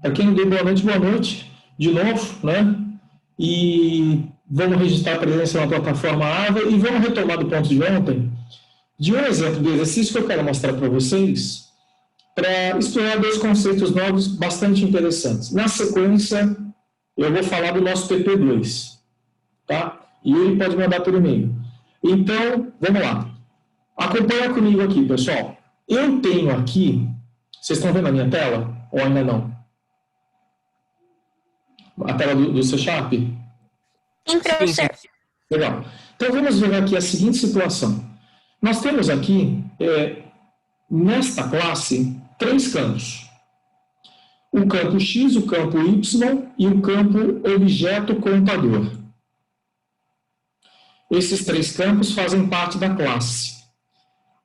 Para quem não deu boa noite, de novo, né? E vamos registrar a presença na plataforma AVA e vamos retomar do ponto de ontem, de um exemplo do exercício que eu quero mostrar para vocês, para explorar dois conceitos novos bastante interessantes. Na sequência, eu vou falar do nosso PP2, tá? E ele pode mandar por e-mail. Então, vamos lá. Acompanha comigo aqui, pessoal. Eu tenho aqui, vocês estão vendo a minha tela? Ou ainda não? A tela do C Sharp? Sim, professor. Legal. Então, vamos ver aqui a seguinte situação. Nós temos aqui, nesta classe, 3 campos. O campo X, o campo Y e o campo objeto contador. Esses 3 campos fazem parte da classe.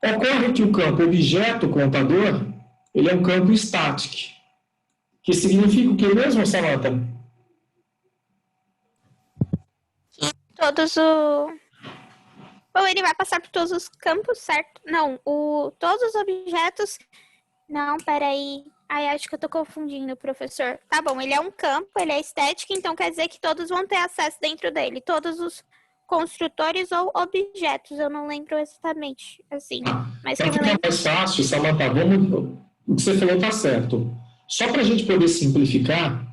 Ocorre que o campo objeto contador, ele é um campo static, que significa o que mesmo, Samantha? Todos o... Ou ele vai passar por todos os campos, certo? Não, todos os objetos... Não, peraí. Ai, acho que eu tô confundindo, professor. Tá bom, ele é um campo, ele é estético, então quer dizer que todos vão ter acesso dentro dele. Todos os construtores ou objetos, eu não lembro exatamente, assim. Mas Para ficar mais fácil, Samantha, o que você falou está certo. Só para a gente poder simplificar,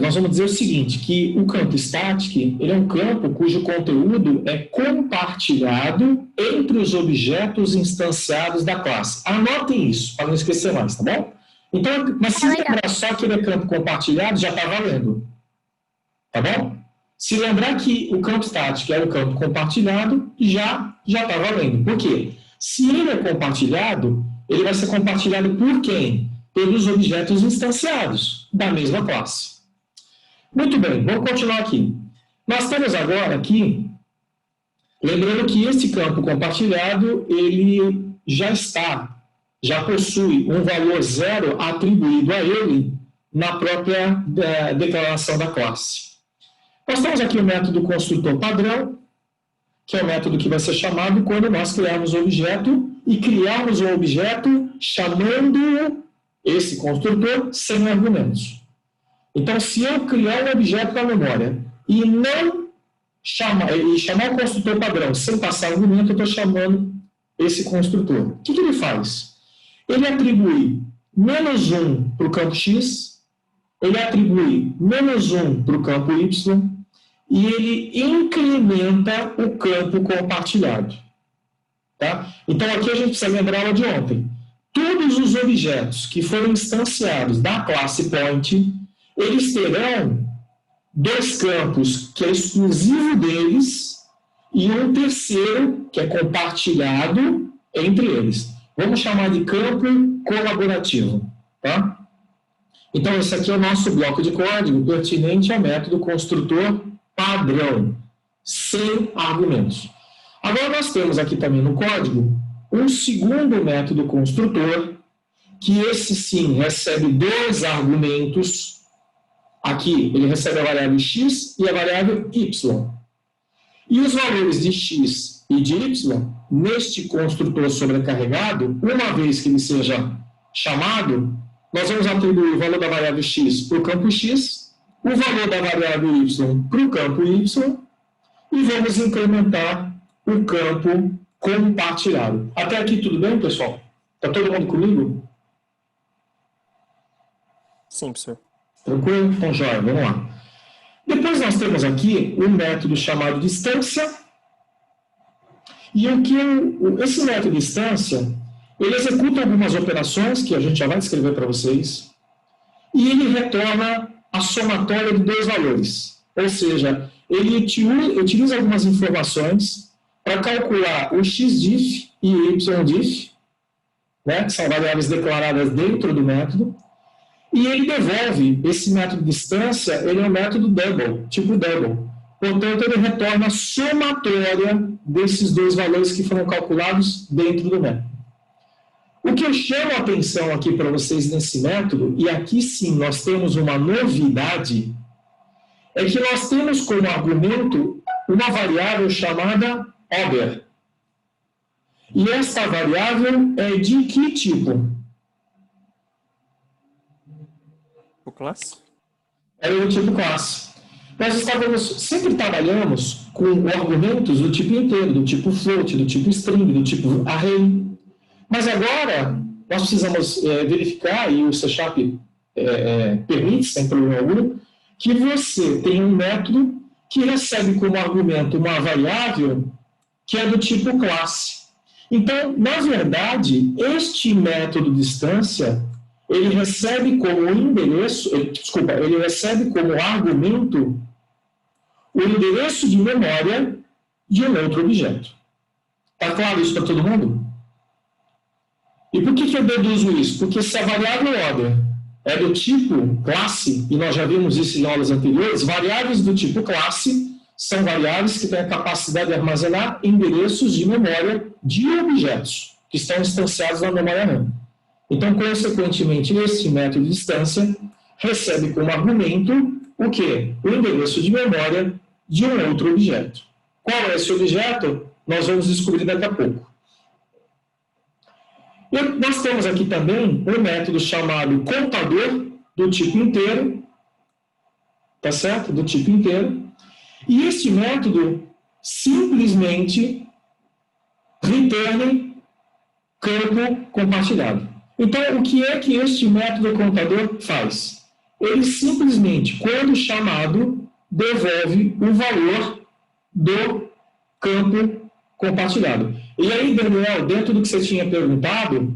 nós vamos dizer o seguinte, que o campo static, ele é um campo cujo conteúdo é compartilhado entre os objetos instanciados da classe. Anotem isso, para não esquecer mais, tá bom? Então, mas se lembrar só que ele é campo compartilhado, já está valendo. Tá bom? Se lembrar que o campo static é o campo compartilhado, já está valendo. Por quê? Se ele é compartilhado, ele vai ser compartilhado por quem? Pelos objetos instanciados da mesma classe. Muito bem, vamos continuar aqui. Nós temos agora aqui, lembrando que esse campo compartilhado, ele já possui um valor 0 atribuído a ele na própria declaração da classe. Nós temos aqui o método construtor padrão, que é o método que vai ser chamado quando nós criarmos o objeto e criarmos um objeto chamando esse construtor sem argumentos. Então, se eu criar um objeto na memória e não chamar o construtor padrão sem passar argumento, eu estou chamando esse construtor. O que ele faz? Ele atribui -1 para o campo X, ele atribui -1 para o campo Y, e ele incrementa o campo compartilhado. Tá? Então, aqui a gente precisa lembrar a de ontem. Todos os objetos que foram instanciados da classe point, eles terão 2 campos que é exclusivo deles e um terceiro que é compartilhado entre eles. Vamos chamar de campo colaborativo. Tá? Então, esse aqui é o nosso bloco de código pertinente ao método construtor padrão, sem argumentos. Agora, nós temos aqui também no código um segundo método construtor, que esse sim recebe 2 argumentos. Aqui, ele recebe a variável x e a variável y. E os valores de x e de y, neste construtor sobrecarregado, uma vez que ele seja chamado, nós vamos atribuir o valor da variável x para o campo x, o valor da variável y para o campo y, e vamos incrementar o campo compartilhado. Até aqui tudo bem, pessoal? Está todo mundo comigo? Sim, professor. Tranquilo? Então, joia, vamos lá. Depois nós temos aqui um método chamado distância, e esse método distância, ele executa algumas operações, que a gente já vai descrever para vocês, e ele retorna a somatória de 2 valores. Ou seja, ele utiliza algumas informações para calcular o xdiff e o ydiff, né, que são variáveis declaradas dentro do método, e ele devolve esse método distância, ele é um método double, tipo double. Portanto, ele retorna a somatória desses 2 valores que foram calculados dentro do método. O que eu chamo a atenção aqui para vocês nesse método, e aqui sim nós temos uma novidade, é que nós temos como argumento uma variável chamada over. E esta variável é de que tipo? O classe? Era do tipo classe. Nós sempre trabalhamos com argumentos do tipo inteiro, do tipo float, do tipo string, do tipo array. Mas agora, nós precisamos verificar, e o C# permite, sem problema algum, que você tem um método que recebe como argumento uma variável que é do tipo classe. Então, na verdade, este método distância, ele recebe como endereço, ele recebe como argumento o endereço de memória de um outro objeto. Está claro isso para todo mundo? E por que eu deduzo isso? Porque se a variável order é do tipo classe, e nós já vimos isso em aulas anteriores, variáveis do tipo classe são variáveis que têm a capacidade de armazenar endereços de memória de objetos que estão instanciados na memória RAM. Então, consequentemente, este método de distância recebe como argumento o quê? O endereço de memória de um outro objeto. Qual é esse objeto? Nós vamos descobrir daqui a pouco. E nós temos aqui também um método chamado contador do tipo inteiro, tá certo? Do tipo inteiro. E este método simplesmente return campo compartilhado. Então, o que é que este método contador faz? Ele simplesmente, quando chamado, devolve o valor do campo compartilhado. E aí, Daniel, dentro do que você tinha perguntado,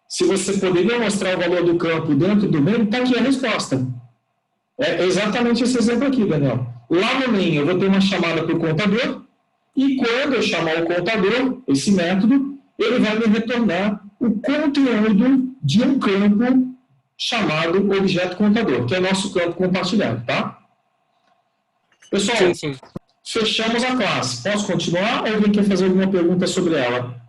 se você poderia mostrar o valor do campo dentro do main, está aqui a resposta. É exatamente esse exemplo aqui, Daniel. Lá no main, eu vou ter uma chamada para o contador, e quando eu chamar o contador, esse método, ele vai me retornar o conteúdo de um campo chamado objeto contador, que é nosso campo compartilhado, tá? Pessoal, Sim. fechamos a classe. Posso continuar ou alguém quer fazer alguma pergunta sobre ela?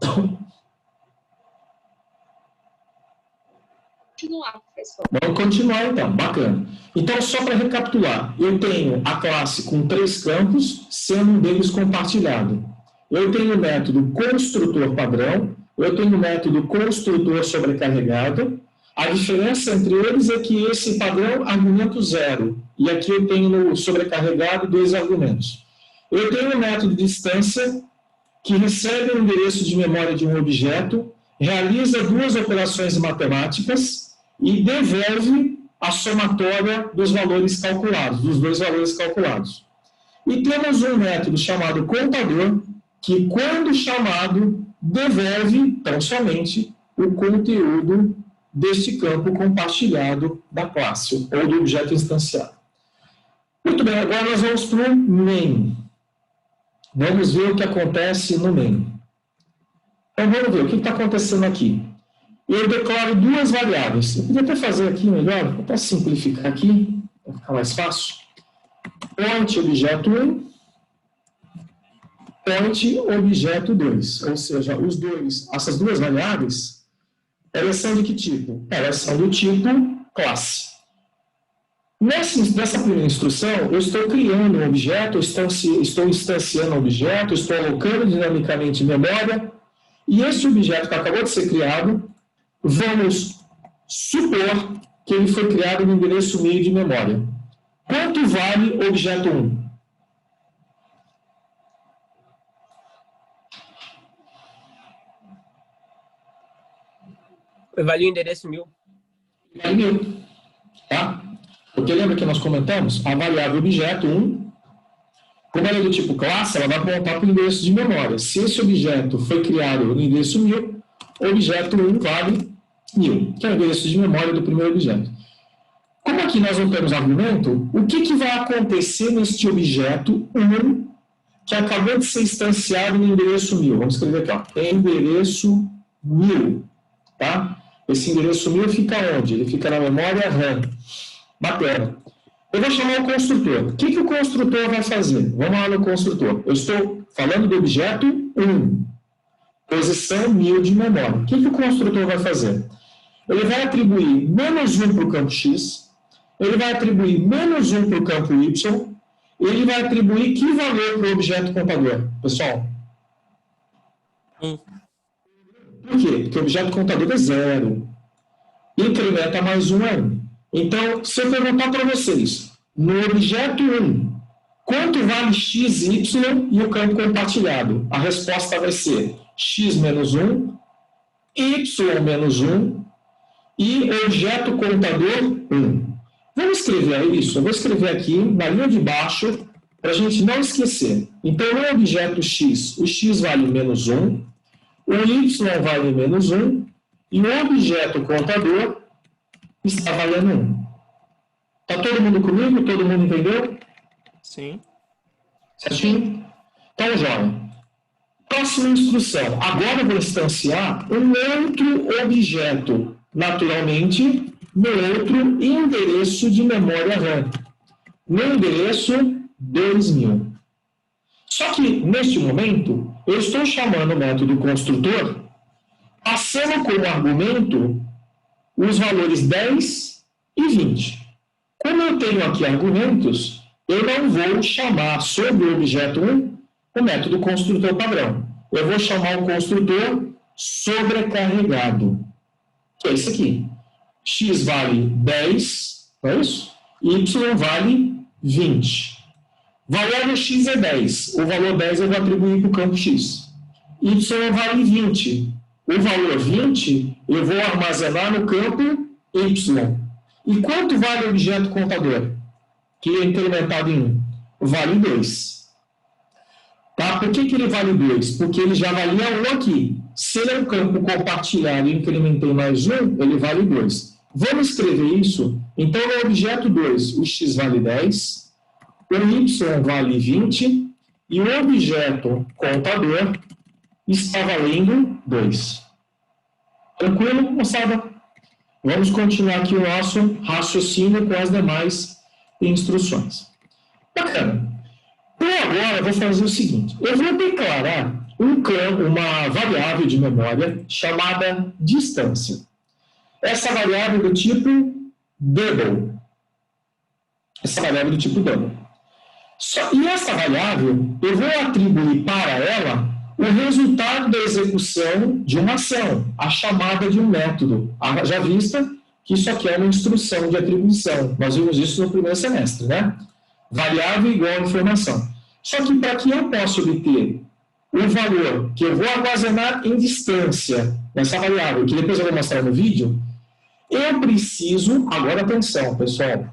Continuar, professor. Vamos continuar então, bacana. Então, só para recapitular, eu tenho a classe com 3 campos, sendo um deles compartilhado. Eu tenho o método construtor padrão, eu tenho o método construtor sobrecarregado. A diferença entre eles é que esse padrão argumento 0, e aqui eu tenho no sobrecarregado 2 argumentos. Eu tenho o método distância, que recebe o endereço de memória de um objeto, realiza 2 operações matemáticas e devolve a somatória dos valores calculados, dos 2 valores calculados. E temos um método chamado contador, que quando chamado, devolve tão somente o conteúdo deste campo compartilhado da classe, ou do objeto instanciado. Muito bem, agora nós vamos para o main. Vamos ver o que acontece no main. Então vamos ver o que está acontecendo aqui. Eu declaro 2 variáveis. Eu podia até fazer aqui melhor, vou até simplificar aqui, para ficar mais fácil. Point objeto 1, point objeto 2. Ou seja, essas 2 variáveis, elas são de que tipo? Elas são do tipo classe. Nessa primeira instrução, eu estou criando um objeto, estou instanciando um objeto, estou alocando dinamicamente memória, e esse objeto que acabou de ser criado, vamos supor que ele foi criado no endereço meio de memória. Quanto vale o objeto 1? Vale o endereço 1000. Vale 1000. Tá? Porque lembra que nós comentamos? A variável objeto 1, como ela é do tipo classe, ela vai apontar para o endereço de memória. Se esse objeto foi criado no endereço 1000, o objeto 1 vale 1000, que é o endereço de memória do primeiro objeto. Como aqui nós não temos argumento, o que vai acontecer neste objeto 1 que acabou de ser instanciado no endereço 1000? Vamos escrever aqui, ó, endereço 1000. Tá? Esse endereço 1000 fica onde? Ele fica na memória RAM. Bacana. Eu vou chamar o construtor. O que o construtor vai fazer? Vamos lá no construtor. Eu estou falando do objeto 1. Posição 1000 de memória. O que o construtor vai fazer? Ele vai atribuir menos 1 para o campo X, ele vai atribuir menos 1 para o campo Y, e ele vai atribuir que valor para o objeto contador? Pessoal? Por quê? Porque o objeto contador é 0. Incrementa mais 1 é 1. Então, se eu perguntar para vocês, no objeto 1, quanto vale x, y e o campo compartilhado? A resposta vai ser x menos 1, y menos 1 e objeto contador 1. Vamos escrever isso? Eu vou escrever aqui na linha de baixo para a gente não esquecer. Então, no objeto x, o x vale menos 1, o y vale menos 1 e o objeto contador está valendo 1. Está todo mundo comigo? Todo mundo entendeu? Sim. Certinho? Então, joia. Próxima instrução. Agora eu vou instanciar um outro objeto, naturalmente, no outro endereço de memória RAM. No endereço 2000. Só que, neste momento, eu estou chamando o método construtor, passando como argumento os valores 10 e 20. Como eu tenho aqui argumentos, eu não vou chamar sobre o objeto 1 o método construtor padrão. Eu vou chamar o construtor sobrecarregado, que é isso aqui. X vale 10, não é isso? Y vale 20. Valor x é 10. O valor 10 eu vou atribuir para o campo x. Y vale 20. O valor 20 eu vou armazenar no campo y. E quanto vale o objeto contador? Que é incrementado em 1. Vale 2. Tá? Por que ele vale 2? Porque ele já valia 1 aqui. Se ele é um campo compartilhado e incrementei mais 1, ele vale 2. Vamos escrever isso? Então, no objeto 2, o x vale 10, o y vale 20 e o objeto contador está valendo 2. Tranquilo, moçada? Vamos continuar aqui o nosso raciocínio com as demais instruções. Bacana. Então, agora eu vou fazer o seguinte. Eu vou declarar uma variável de memória chamada distância. Essa variável do tipo double. E essa variável, eu vou atribuir para ela o resultado da execução de uma ação, a chamada de um método. Já vista que isso aqui é uma instrução de atribuição. Nós vimos isso no primeiro semestre, né? Variável igual a informação. Só que para que eu possa obter o valor que eu vou armazenar em distância nessa variável, que depois eu vou mostrar no vídeo, eu preciso, agora atenção, pessoal,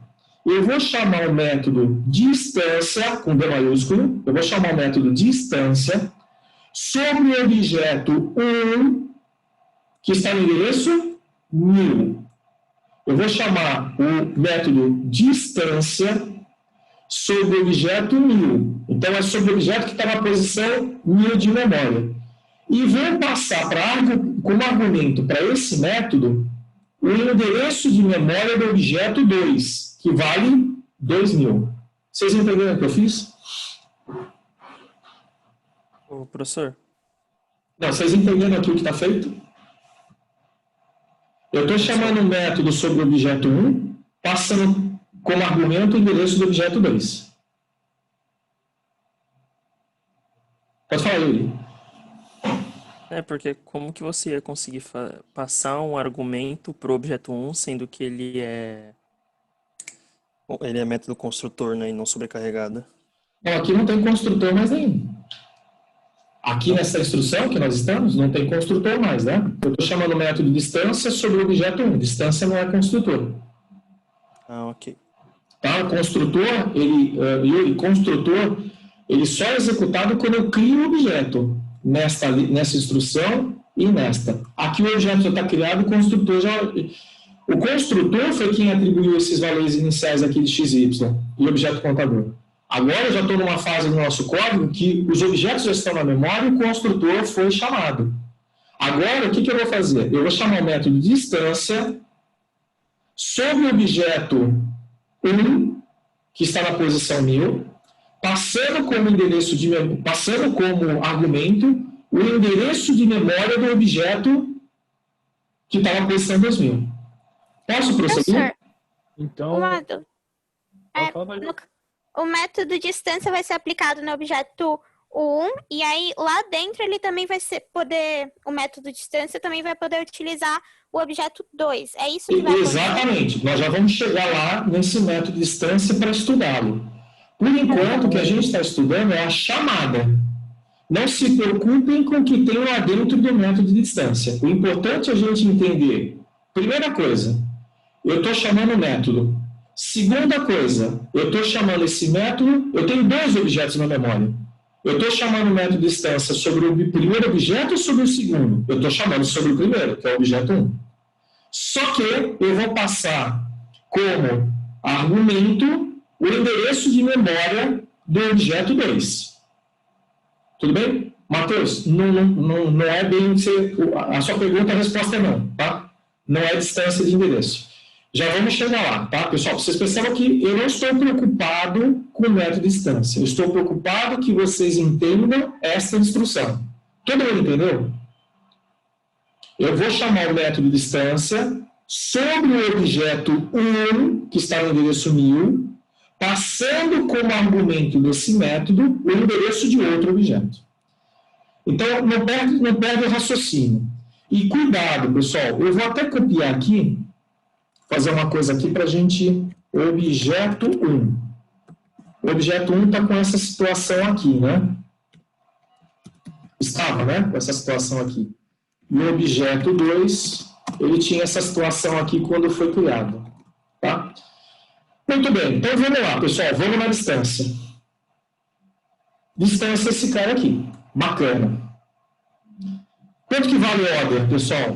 eu vou chamar o método distância, com D maiúsculo, eu vou chamar o método distância sobre o objeto 1, que está no endereço 1000. Eu vou chamar o método distância sobre o objeto 1000. Então, é sobre o objeto que está na posição 1000 de memória. E vou passar como argumento para esse método o endereço de memória do objeto 2, que vale 2000. Vocês entenderam o que eu fiz? Ô, professor. Não, vocês entenderam aqui o que está feito? Eu estou chamando o método sobre o objeto 1, passando como argumento o endereço do objeto 2. Pode falar, Yuri. Porque como que você ia conseguir passar um argumento para o objeto 1, sendo que ele é método construtor, né, e não sobrecarregado? Não, aqui não tem construtor mais nenhum. Aqui nessa instrução que nós estamos, não tem construtor mais, né? Eu estou chamando o método distância sobre o objeto 1. Distância não é construtor. Ah, ok. Tá? O construtor, ele só é executado quando eu crio o objeto. Nessa instrução e nesta. Aqui o objeto já está criado, o construtor já... O construtor foi quem atribuiu esses valores iniciais aqui de x e y, e objeto contador. Agora eu já estou numa fase do nosso código que os objetos já estão na memória e o construtor foi chamado. Agora, o que eu vou fazer? Eu vou chamar o método distância sobre o objeto 1, que está na posição 1000, passando como argumento o endereço de memória do objeto que está na posição 2000. Posso prosseguir? Então, o método distância vai ser aplicado no objeto o 1, e aí lá dentro ele também vai poder, o método distância também vai poder utilizar o objeto 2. É isso que vai acontecer? Exatamente. Nós já vamos chegar lá nesse método distância para estudá-lo. Por enquanto, o que a gente está estudando é a chamada. Não se preocupem com o que tem lá dentro do método de distância. O importante é a gente entender, primeira coisa, eu estou chamando o método. Segunda coisa, eu estou chamando esse método, eu tenho 2 objetos na memória. Eu estou chamando o método de distância sobre o primeiro objeto ou sobre o segundo? Eu estou chamando sobre o primeiro, que é o objeto 1. Só que eu vou passar como argumento o endereço de memória do objeto 2. Tudo bem? Matheus, não é bem... A sua pergunta, a resposta é não, tá? Não é distância de endereço. Já vamos chegar lá, tá? Pessoal, vocês percebam que eu não estou preocupado com o método de distância. Eu estou preocupado que vocês entendam esta instrução. Todo mundo entendeu? Eu vou chamar o método de distância sobre o objeto 1, que está no endereço 1000, passando como argumento desse método o endereço de outro objeto. Então, não perde o raciocínio. E cuidado, pessoal, eu vou até copiar aqui, fazer uma coisa aqui para a gente... Objeto 1. O objeto 1 está com essa situação aqui, né? Estava, né? Com essa situação aqui. E o objeto 2, ele tinha essa situação aqui quando foi criado. Tá? Muito bem, então vamos lá, pessoal. Vamos na distância. Distância esse cara aqui. Bacana. Quanto que vale o order, pessoal?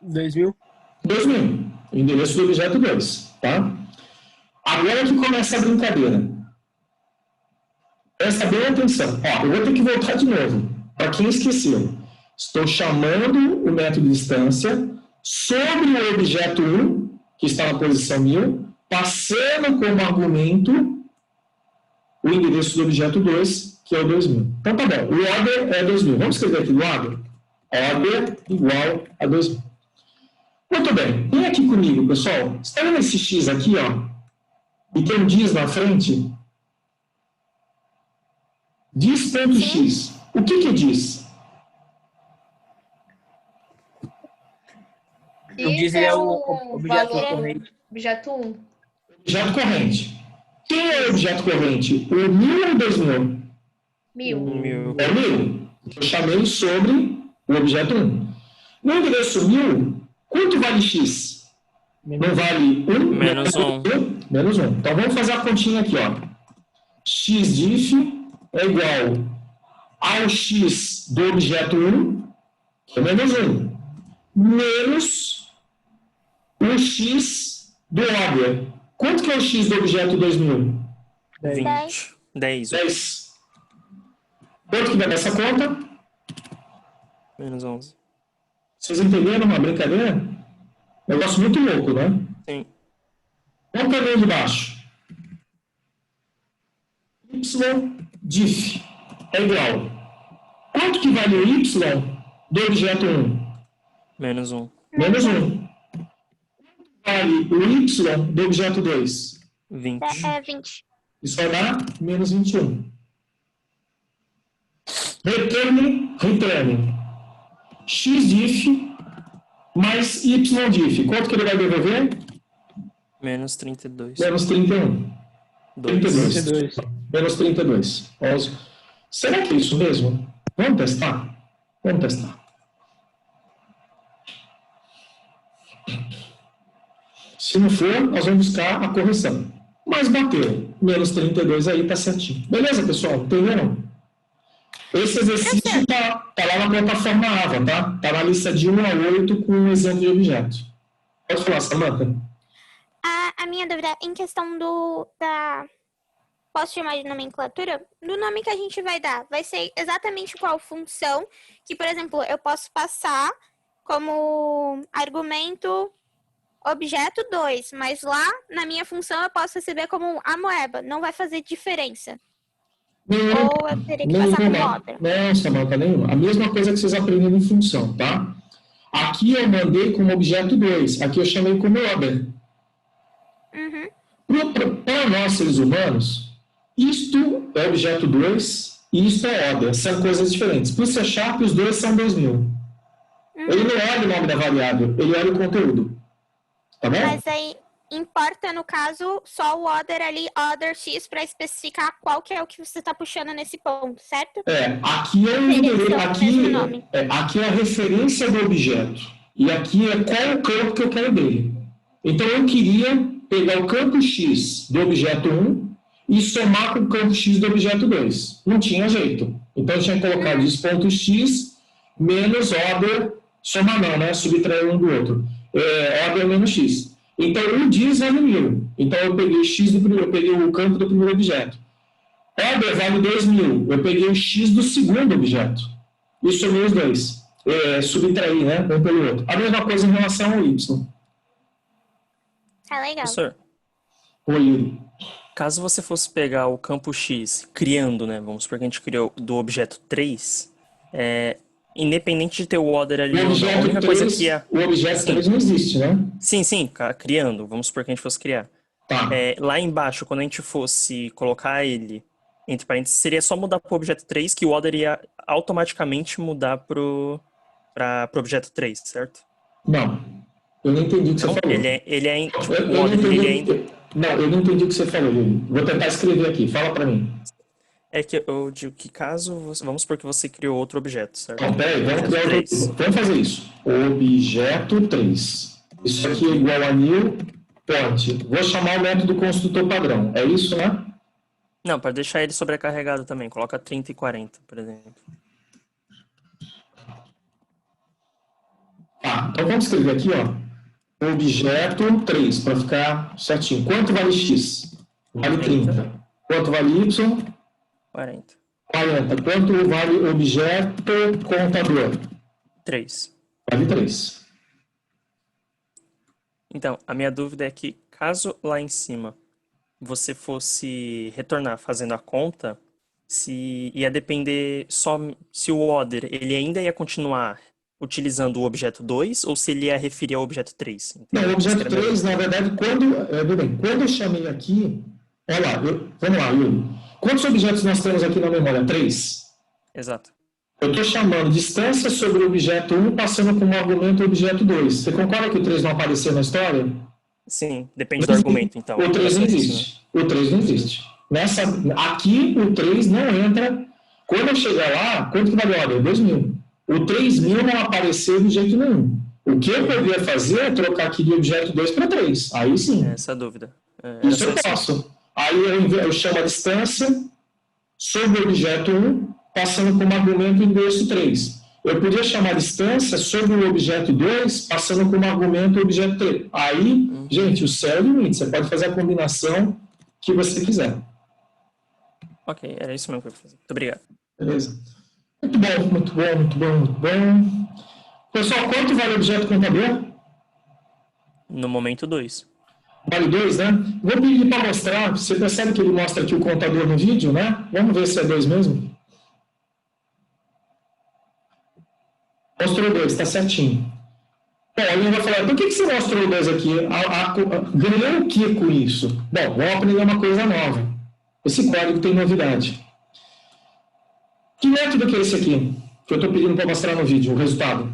2.000. 2.000. O endereço do objeto 2. Tá? Agora que começa a brincadeira. Presta bem atenção. Ó, eu vou ter que voltar de novo. Para quem esqueceu. Estou chamando o método de distância sobre o objeto 1, que está na posição 1000, passando como argumento o endereço do objeto 2, que é o 2000. Então tá bom. O order é 2000. Vamos escrever aqui do lado? Order igual a 2000. Muito bem. Vem aqui comigo, pessoal. Você está vendo esse X aqui, ó? E tem um diz na frente? Diz.x. O que diz? O diz é o objeto corrente. Objeto 1. Objeto corrente. Quem é o objeto corrente? O 1000 ou o 2000? 1000. É o 1000. Eu chamei sobre o objeto 1. No endereço 1000, quanto vale x? Não vale 1? Menos 1. Menos 1. Então vamos fazer a continha aqui, ó. X diff é igual ao x do objeto 1, que é menos 1, menos o x do order. Quanto que é o x do objeto 2000? 20. 10. 10. Quanto que dá nessa conta? Menos 11. Vocês entenderam uma brincadeira? Negócio muito louco, né? Sim. Qual o caminho de baixo? Y diff é igual. Quanto que vale o y do objeto 1? Menos 1. Menos 1. Vale o y do objeto 2? 20. É 20. Isso vai dar menos 21. Return x diff mais y diff. Quanto que ele vai devolver? Menos 32. Menos 31. 2. Menos 32. 11. Será que é isso mesmo? Vamos testar? Vamos testar. Se não for, nós vamos buscar a correção. Mas bateu. Menos 32 aí tá certinho. Beleza, pessoal? Entenderam? Esse exercício está lá na plataforma AVA, tá? Está na lista de 1 a 8 com um exemplo de objeto. Pode falar, Samantha. A minha dúvida é em questão posso chamar de nomenclatura? Do nome que a gente vai dar. Vai ser exatamente qual função que, por exemplo, eu posso passar como argumento objeto 2, mas lá na minha função eu posso receber como amoeba. Não vai fazer diferença. Ou eu teria que passar como outra? Não, Samantha, nenhuma. A mesma coisa que vocês aprenderam em função, tá? Aqui eu mandei como objeto 2. Aqui eu chamei como order. Uhum. Para nós, seres humanos, Isto é objeto 2 e isto é order. São coisas diferentes. Para o C Sharp, os dois são 2000. Ele não olha o nome da variável, ele olha o conteúdo. Tá bom? Mas aí importa, no caso, só o order ali, order X, para especificar qual que é o que você está puxando nesse ponto, certo? Aqui é o endereço, aqui é a referência do objeto. E aqui é qual é o campo que eu quero dele. Então, eu queria pegar o campo X do objeto 1 e somar com o campo X do objeto 2. Não tinha jeito. Então, eu tinha colocado isso ponto X menos order, somar não, né? Subtrair um do outro. Order menos X. Então, o diz vale 1000. Então, eu peguei X do primeiro, eu peguei o campo do primeiro objeto. Order vale 2000. Eu peguei o X do segundo objeto. E somei os dois. Subtrair, né? Um pelo outro. A mesma coisa em relação ao Y. Tá legal. Professor, Oi, Yuri. caso você fosse pegar o campo X, criando, né? Vamos supor que a gente criou do objeto 3, independente de ter o order ali ou não, a única coisa que é... O objeto 3 não existe, né? Sim, criando. Vamos supor que a gente fosse criar. Tá. Lá embaixo, quando a gente fosse colocar ele, entre parênteses, seria só mudar para o objeto 3, que o order ia automaticamente mudar pro objeto 3, certo? Não. Eu não entendi o que você falou. Não, eu não entendi o que você falou, Yuri. Vou tentar escrever aqui. Fala pra mim. É que eu digo que vamos supor que você criou outro objeto, certo? Não, peraí, vamos fazer isso. Objeto 3. Isso aqui é igual a new point. Vou chamar o método construtor padrão. É isso, né? Não, para deixar ele sobrecarregado também. Coloca 30 e 40, por exemplo. Tá, então vamos escrever aqui, ó. Objeto 3, para ficar certinho. Quanto vale X? Vale 30. Quanto vale Y? 40. 40. Quanto vale objeto contador? 3. Vale 3. Então, a minha dúvida é que, caso lá em cima você fosse retornar fazendo a conta, se ia depender só se o order ele ainda ia continuar utilizando o objeto 2 ou se ele ia referir ao objeto 3. Não, o objeto 3, na verdade, quando eu chamei aqui... Olha lá, vamos lá, Yuri. Quantos objetos nós temos aqui na memória? 3. Exato. Eu estou chamando distância sobre o objeto 1 passando como argumento o objeto 2. Você concorda que o 3 não apareceu na história? Sim, depende do argumento, então. O 3 não existe. O 3 não existe. Aqui, o 3 não entra. Quando eu chegar lá, quanto que vale a ordem? 2000. O 3000 não apareceu de jeito nenhum. O que eu poderia fazer é trocar aqui de objeto 2 para 3. Aí sim. Essa é a dúvida. Isso eu posso. Aí eu chamo a distância sobre o objeto 1, passando como argumento o endereço 3. Eu podia chamar a distância sobre o objeto 2, passando como argumento o objeto 3. Aí, gente, o céu é o limite. Você pode fazer a combinação que você quiser. Ok, era isso mesmo que eu ia fazer. Muito obrigado. Beleza. Muito bom, muito bom, muito bom, muito bom. Pessoal, quanto vale o objeto contador? No momento 2. Vale 2, né? Vou pedir para mostrar. Você percebe que ele mostra aqui o contador no vídeo, né? Vamos ver se é 2 mesmo. Mostrou 2, está certinho. Bom, alguém vai falar, por que você mostrou 2 aqui? Ganhou o que com isso? Bom, vamos aprender uma coisa nova. Esse código tem novidade. Que método que é esse aqui? Que eu estou pedindo para mostrar no vídeo, o resultado.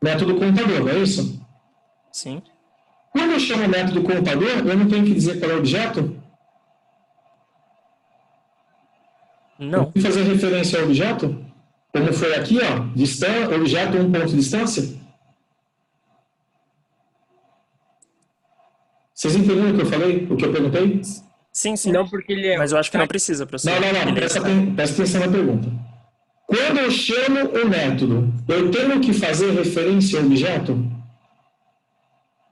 Método contador, não é isso? Sim. Quando eu chamo o método contador, eu não tenho que dizer qual é o objeto? Não. Eu tenho que fazer referência ao objeto? Como foi aqui, ó, objeto 1 ponto de distância? Vocês entenderam o que eu falei? O que eu perguntei? Sim. Não, porque ele é... Mas eu acho que não precisa, professor. Não. Presta atenção na pergunta. Quando eu chamo o método, eu tenho que fazer referência ao objeto?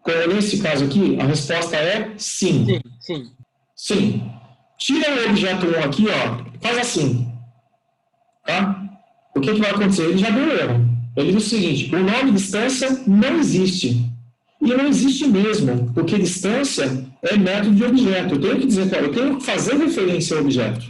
Como nesse caso aqui, a resposta é sim. Sim. Tira o objeto 1 aqui, ó, faz assim. Tá? O que vai acontecer? Ele já deu erro. Ele diz o seguinte, o nome distância não existe. E não existe mesmo, porque distância é método de objeto. Eu tenho que dizer, eu tenho que fazer referência ao objeto.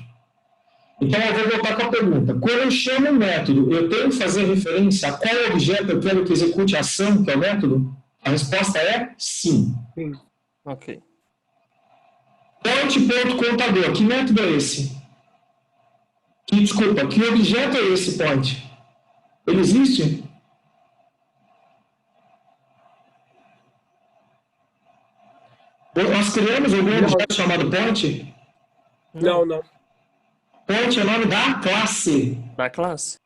Então, eu vou voltar com a pergunta. Quando eu chamo o método, eu tenho que fazer referência a qual objeto eu quero que execute a ação, que é o método? A resposta é sim. Ok. Point.contador. Que método é esse? Desculpa, que objeto é esse point? Ele existe? Nós criamos algum objeto chamado point? Não. Point é o nome da classe. Da classe.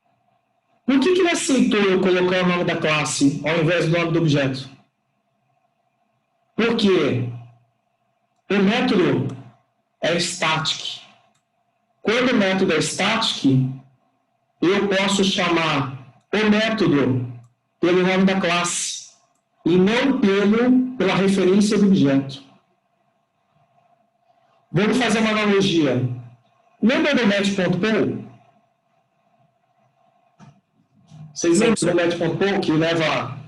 Por que ele aceitou eu colocar o nome da classe ao invés do nome do objeto? Porque o método é static. Quando o método é static, eu posso chamar o método pelo nome da classe e não pela referência do objeto. Vamos fazer uma analogia. Lembra do match.poll? Vocês lembram do match.poll que leva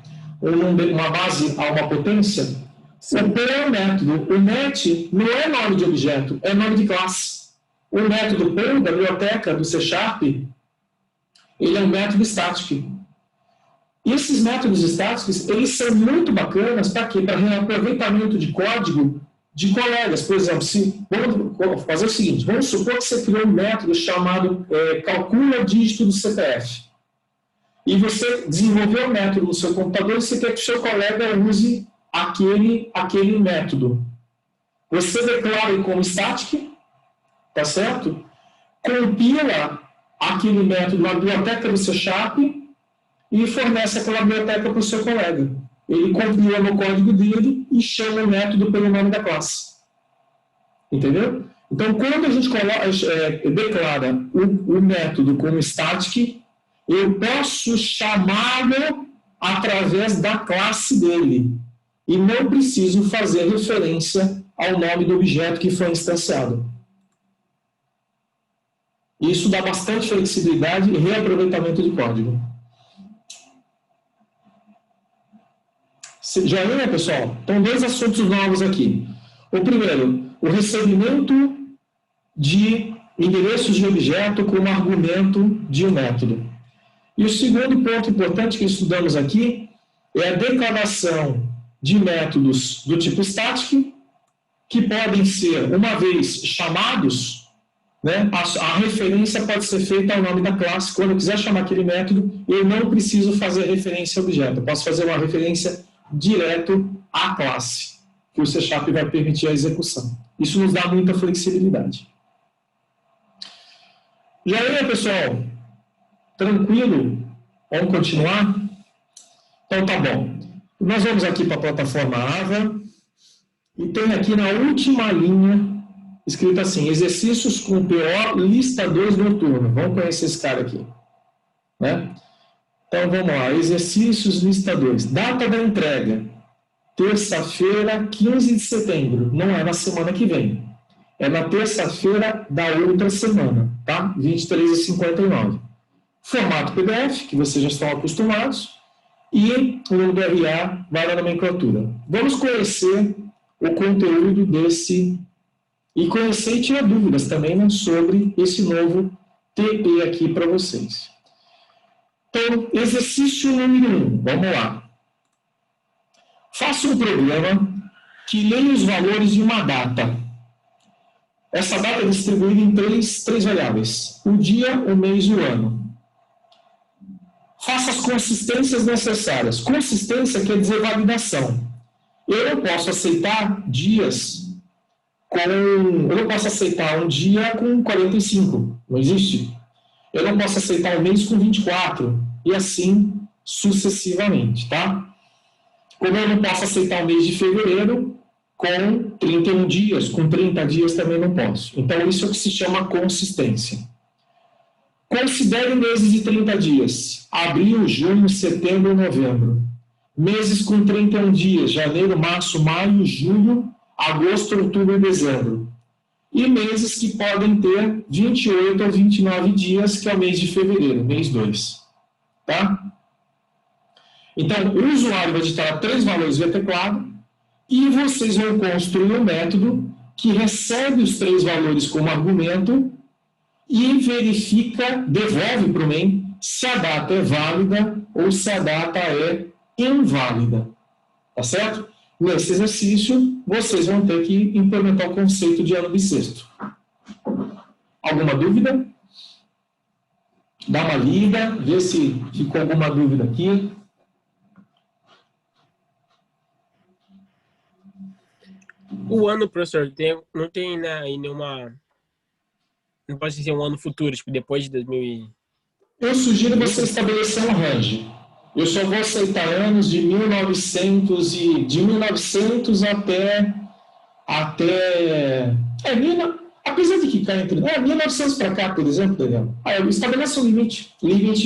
uma base a uma potência? O poll é um método. O match não é nome de objeto, é nome de classe. O método poll da biblioteca do C#, ele é um método estático. E esses métodos estáticos, eles são muito bacanas para quê? Para reaproveitamento de código de colegas. Por exemplo, vamos fazer o seguinte, vamos supor que você criou um método chamado calcula dígito do CPF. E você desenvolveu um método no seu computador e você quer que o seu colega use aquele método. Você declara ele como static, tá certo? Compila aquele método na biblioteca do C# e fornece aquela biblioteca para o seu colega. Ele compila no código dele e chama o método pelo nome da classe. Entendeu? Então, quando a gente declara o método como static, eu posso chamá-lo através da classe dele. E não preciso fazer referência ao nome do objeto que foi instanciado. Isso dá bastante flexibilidade e reaproveitamento de código. Joinha, pessoal? Então, 2 assuntos novos aqui. O primeiro, o recebimento de endereços de objeto como argumento de um método. E o segundo ponto importante que estudamos aqui é a declaração de métodos do tipo static, que podem ser, uma vez chamados, né, a referência pode ser feita ao nome da classe. Quando eu quiser chamar aquele método, eu não preciso fazer referência ao objeto. Eu posso fazer uma referência direto à classe, que o C# vai permitir a execução. Isso nos dá muita flexibilidade. E aí, pessoal? Tranquilo? Vamos continuar? Então, tá bom. Nós vamos aqui para a plataforma AVA e tem aqui na última linha escrito assim, exercícios com PO, lista 2 noturno. Vamos conhecer esse cara aqui. Né? Então, vamos lá. Exercícios, lista 2. Data da entrega. Terça-feira, 15 de setembro. Não é na semana que vem. É na terça-feira da outra semana. Tá? 23h59. Formato PDF, que vocês já estão acostumados. E o nome do RA vai na nomenclatura. Vamos conhecer o conteúdo desse e conhecer e tirar dúvidas também, né, sobre esse novo TP aqui para vocês. Então, exercício número 1, vamos lá. Faça um programa que leia os valores de uma data. Essa data é distribuída em três variáveis: o dia, o mês e o ano. Faça as consistências necessárias. Consistência quer dizer validação. Eu não posso aceitar dias eu não posso aceitar um dia com 45. Não existe. Eu não posso aceitar um mês com 24. E assim sucessivamente, tá? Como eu não posso aceitar o mês de fevereiro com 31 dias, com 30 dias também não posso. Então, isso é o que se chama consistência. Considere meses de 30 dias. Abril, junho, setembro e novembro. Meses com 31 dias. Janeiro, março, maio, julho, agosto, outubro e dezembro. E meses que podem ter 28 ou 29 dias, que é o mês de fevereiro, mês 2. Tá? Então, o usuário vai digitar 3 valores via teclado e vocês vão construir um método que recebe os 3 valores como argumento e verifica, devolve para o main, se a data é válida ou se a data é inválida. Tá certo? nesse exercício, vocês vão ter que implementar o conceito de ano bissexto. Alguma dúvida? Dá uma lida, vê se ficou alguma dúvida aqui. O ano, professor, não tem aí nenhuma... Não pode ser um ano futuro, tipo, depois de 2000 e... Eu sugiro você estabelecer um range. Eu só vou aceitar anos de 1900 até apesar de que cai entre 1900 para cá, por exemplo, Daniel. Eu estabeleço um limite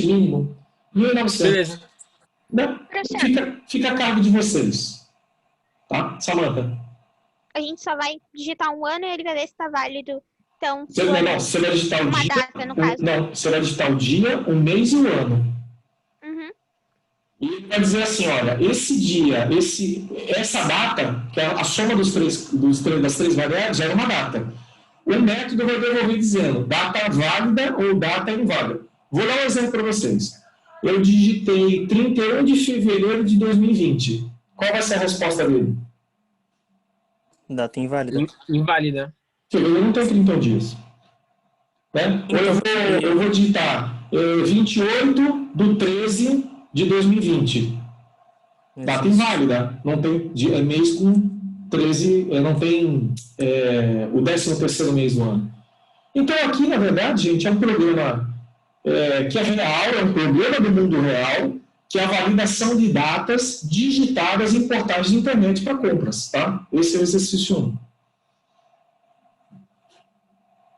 mínimo, 1900. Beleza. Né? Fica a cargo de vocês. Tá, Samantha? A gente só vai digitar um ano e ele vai ver se tá válido. Então, Você vai digitar o uma dia. data, no caso. Não, você vai digitar o dia, o mês e o ano. Uhum. E ele vai dizer assim, olha, esse dia, essa data, que é a soma das três variáveis, é uma data. O método vai devolver dizendo data válida ou data inválida. Vou dar um exemplo para vocês. Eu digitei 31 de fevereiro de 2020. Qual vai ser a resposta dele? Data inválida. Inválida. Fevereiro não tem 31 dias. Né? Ou eu vou digitar 28 de 13 de 2020. Data inválida. Não tem mês com 13, não tem o 13º mês do ano. Então aqui, na verdade, gente, é um programa que é real, é um problema do mundo real, que é a validação de datas digitadas em portais de internet para compras. Tá? Esse é o exercício 1.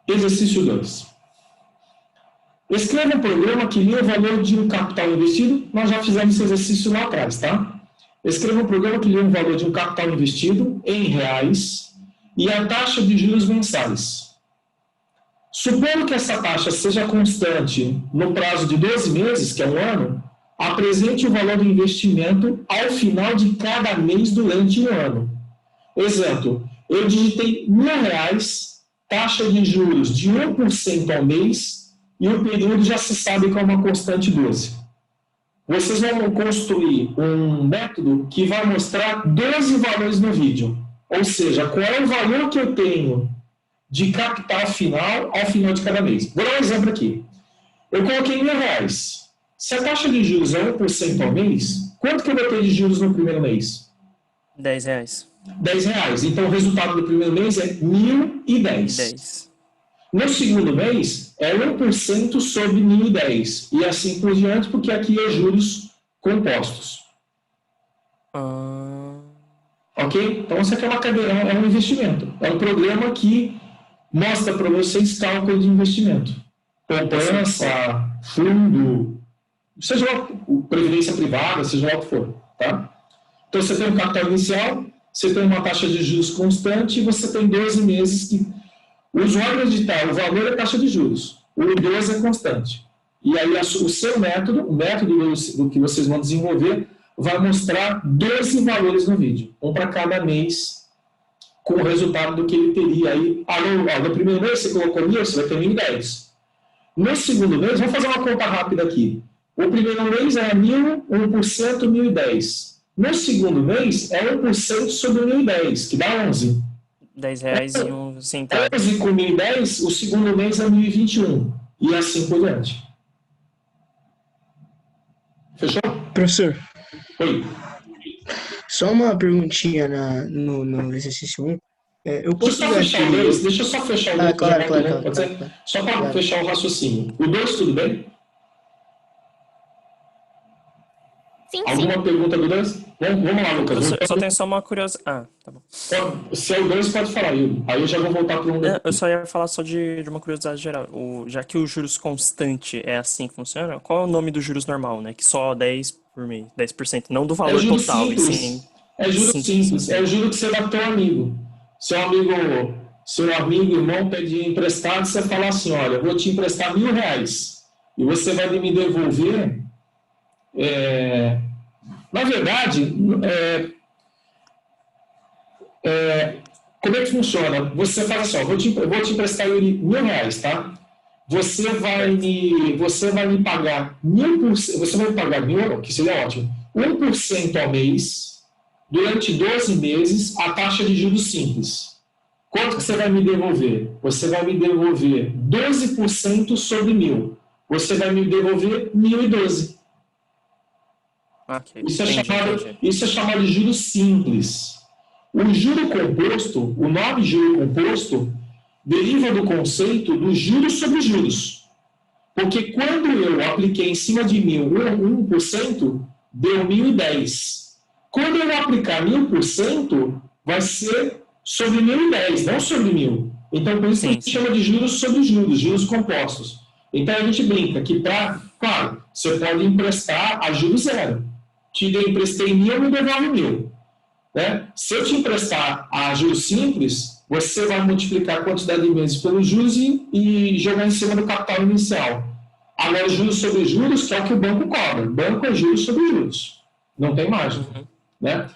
Exercício 2. Escreva um programa que lê o valor de um capital investido. Nós já fizemos esse exercício lá atrás, tá? Escreva um programa que lê o valor de um capital investido em reais e a taxa de juros mensais. Supondo que essa taxa seja constante no prazo de 12 meses, que é um ano, apresente o valor do investimento ao final de cada mês durante um ano. Exemplo, eu digitei R$1.000, taxa de juros de 1% ao mês, e o período já se sabe que é uma constante 12. Vocês vão construir um método que vai mostrar 12 valores no vídeo. Ou seja, qual é o valor que eu tenho de capital final ao final de cada mês. Vou dar um exemplo aqui. Eu coloquei R$1.000. Se a taxa de juros é 1% ao mês, quanto que eu vou ter de juros no primeiro mês? R$10. R$10. Então, o resultado do primeiro mês é 1.010. 10. No segundo mês, é 1% sobre 1.010. E assim por diante, porque aqui é juros compostos. Ok? Então, isso aqui é um investimento. É um programa que mostra para vocês cálculo de investimento. Poupança, fundo, seja lá, previdência privada, seja lá o que for. Tá? Então, você tem um capital inicial, você tem uma taxa de juros constante e você tem 12 meses que o usuário vai digitar o valor é a taxa de juros. O 12 é constante. E aí o seu método, o método do que vocês vão desenvolver, vai mostrar 12 valores no vídeo. Um para cada mês, com o resultado do que ele teria aí. No primeiro mês você colocou 1.000, você vai ter 1.010. No segundo mês, vamos fazer uma conta rápida aqui. O primeiro mês é 1.000, 1%, 1.010. No segundo mês é 1% sobre 1.010, que dá 11. R$10 e um centavo. 11 com 1.010, o segundo mês é 1.021. E assim por diante. Fechou? Professor, Oi. só uma perguntinha no exercício 1. Eu posso usar Deixa eu só fechar o 2. Claro. Só para fechar o raciocínio. O 2, tudo bem? Sim, Alguma pergunta do 2? Vamos lá, Lucas. Eu só tenho só uma curiosidade. Tá bom. Se é o 2, pode falar, Yuri. Aí eu já vou voltar para o 1. Eu só ia falar só de uma curiosidade geral. Já que o juros constante é assim que funciona, qual é o nome do juros normal, né? Que só 10 por mês, 10%, não do valor total. Simples. E sim, É juro simples. É o juro que você dá para o teu amigo. Seu amigo, irmão, pede emprestado, você fala assim, olha, eu vou te emprestar R$1.000. E você vai me devolver... Na verdade, como é que funciona? Você faz assim, vou te emprestar R$1.000, tá? Você vai me pagar 1.000%, você vai me pagar 1.000, que seria ótimo, 1% ao mês, durante 12 meses a taxa de juros simples. Quanto que você vai me devolver? Você vai me devolver 12% sobre 1.000. Você vai me devolver 1.012. Ok, Isso entendi. isso é chamado de juros simples. O juro composto, o nome juro composto, deriva do conceito dos juros sobre juros. Porque quando eu apliquei em cima de 1.000 1%, deu 1.010. Quando eu aplicar 1.000%, vai ser sobre 1.010, não sobre 1.000. Então, por isso que a gente chama de juros sobre juros, juros compostos. Então, a gente brinca que, claro, você pode emprestar a juros zero. Emprestei 1.000, me devolve 1.000. Né? Se eu te emprestar a juros simples, você vai multiplicar a quantidade de meses pelos juros e jogar em cima do capital inicial. Agora, juros sobre juros, que é o que o banco cobra. Banco é juros sobre juros. Não tem margem. Né?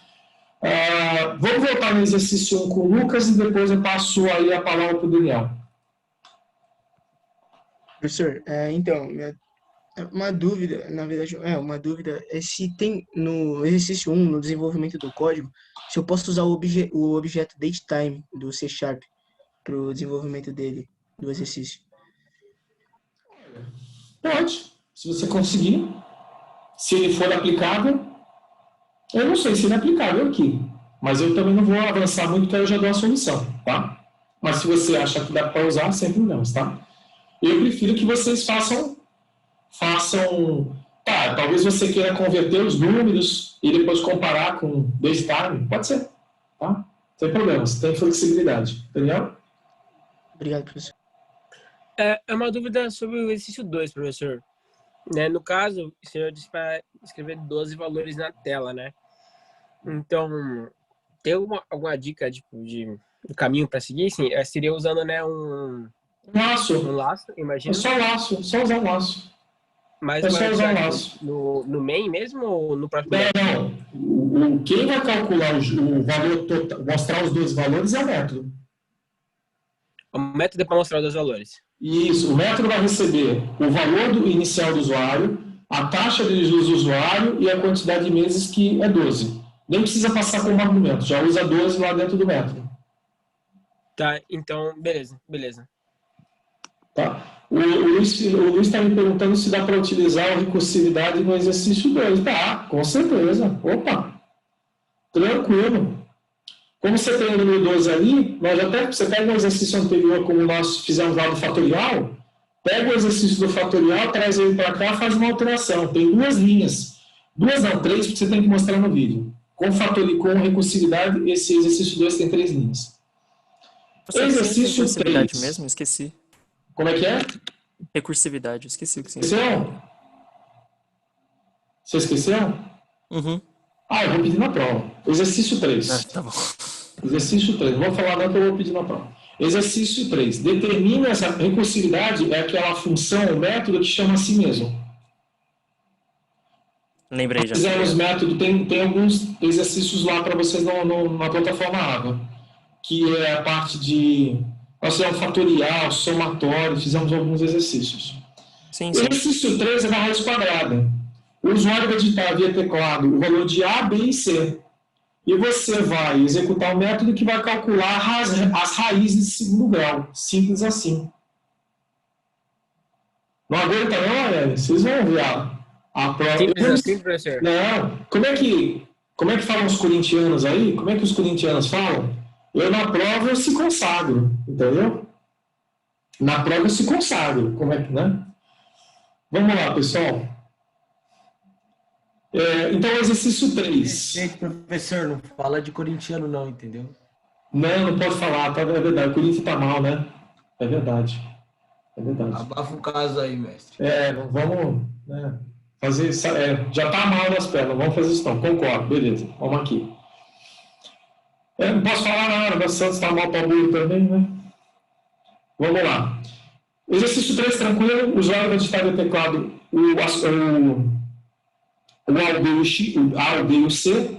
Vamos voltar no exercício 1 com o Lucas e depois eu passo aí a palavra para o Daniel. Professor, então, uma dúvida, na verdade, uma dúvida é se tem no exercício 1, no desenvolvimento do código, se eu posso usar o objeto datetime do C# para o desenvolvimento dele, do exercício. Pode, se você conseguir. Se ele for aplicável, eu não sei se ele é aplicável aqui, mas eu também não vou avançar muito, porque eu já dou a solução, tá? Mas se você acha que dá para usar, sem problemas, tá? Eu prefiro que vocês façam, talvez você queira converter os números e depois comparar com datetime, pode ser, tá? Sem problemas, tem flexibilidade, entendeu? Obrigado, professor. É uma dúvida sobre o exercício 2, professor. Né? No caso, o senhor disse para escrever 12 valores na tela, né? Então, tem alguma dica de caminho para seguir? Sim, seria usando, né, um laço, imagina. É só laço, só usar um laço. Mas é só usar um laço. No main mesmo ou no próprio? Não. Quem vai calcular o valor total, mostrar os 12 valores é o método. O método é para mostrar os 12 valores. Isso, o método vai receber o valor inicial do usuário, a taxa de juros do usuário e a quantidade de meses, que é 12. Nem precisa passar como argumento, já usa 12 lá dentro do método. Tá, então, beleza. Tá? O Luiz está me perguntando se dá para utilizar a recursividade no exercício 2. Tá, com certeza. Opa, tranquilo. Como você tem o número 12 ali, você pega um exercício anterior, como nós fizemos lá do fatorial, pega o exercício do fatorial, traz ele para cá, faz uma alteração. Tem 2 linhas. 2 não, 3, porque você tem que mostrar no vídeo. Com recursividade, esse exercício 2 tem 3 linhas. Exercício 3. Mesmo? Esqueci. Como é que é? Recursividade, esqueci o que significa. Esqueceu? Você esqueceu? Uhum. Eu vou pedir na prova. Exercício 3. Tá bom. Exercício 3. Não vou falar não, que eu vou pedir na prova. Exercício 3. Determina essa recursividade, é aquela função, o método que chama a si mesmo. Lembrei já. Fizemos método, tem alguns exercícios lá para vocês na plataforma AVA, que é a parte de... Nós fizemos fatorial, somatório, fizemos alguns exercícios. Sim. Exercício 3 é na raiz quadrada. O usuário vai digitar via teclado o valor de A, B e C. E você vai executar o método que vai calcular as raízes de segundo grau. Simples assim. Não aguenta não, né? Vocês vão ver a prova. Simples assim, professor? Não. Como é que falam os corintianos aí? Como é que os corintianos falam? Eu na prova eu se consagro, entendeu? Na prova eu se consagro. Como é que, né? Vamos lá, pessoal. Então, exercício 3. Gente, professor, não fala de corintiano não, entendeu? Não pode falar, tá? É verdade. O Corinthians tá mal, né? É verdade. Abafa o caso aí, mestre. Não vamos, né, fazer isso. Já tá mal das pernas, vamos fazer isso não. Concordo, beleza. Vamos aqui. Não posso falar nada, o Santos tá mal para burro também, né? Vamos lá. Exercício 3, tranquilo. O usuário vai digitar no teclado o A, o B e o C,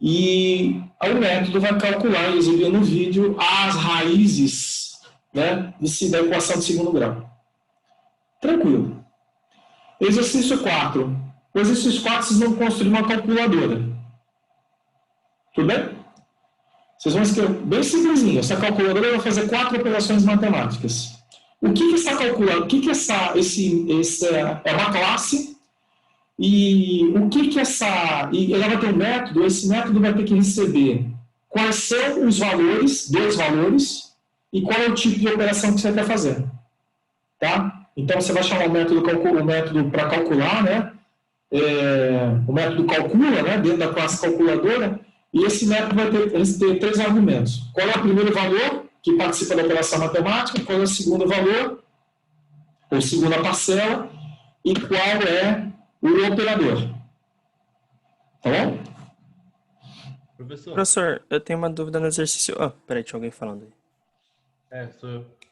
e o método vai calcular e exibir no vídeo as raízes, né, da equação de segundo grau. Tranquilo. Exercício 4. No exercício 4, vocês vão construir uma calculadora. Tudo bem? Vocês vão escrever bem simplesinho. Essa calculadora vai fazer 4 operações matemáticas. O que está calculando? O que é uma classe? E o que essa... E ela vai ter um método, esse método vai ter que receber quais são os valores, 2 valores, e qual é o tipo de operação que você quer fazer. Tá? Então, você vai chamar o método para calcular, né? O método calcula, né? Dentro da classe calculadora, e esse método vai ter 3 argumentos. Qual é o primeiro valor que participa da operação matemática, qual é o segundo valor, ou segunda parcela, e qual é o operador. Tá bom? Professor, eu tenho uma dúvida no exercício. Peraí, tinha alguém falando aí. Sou eu.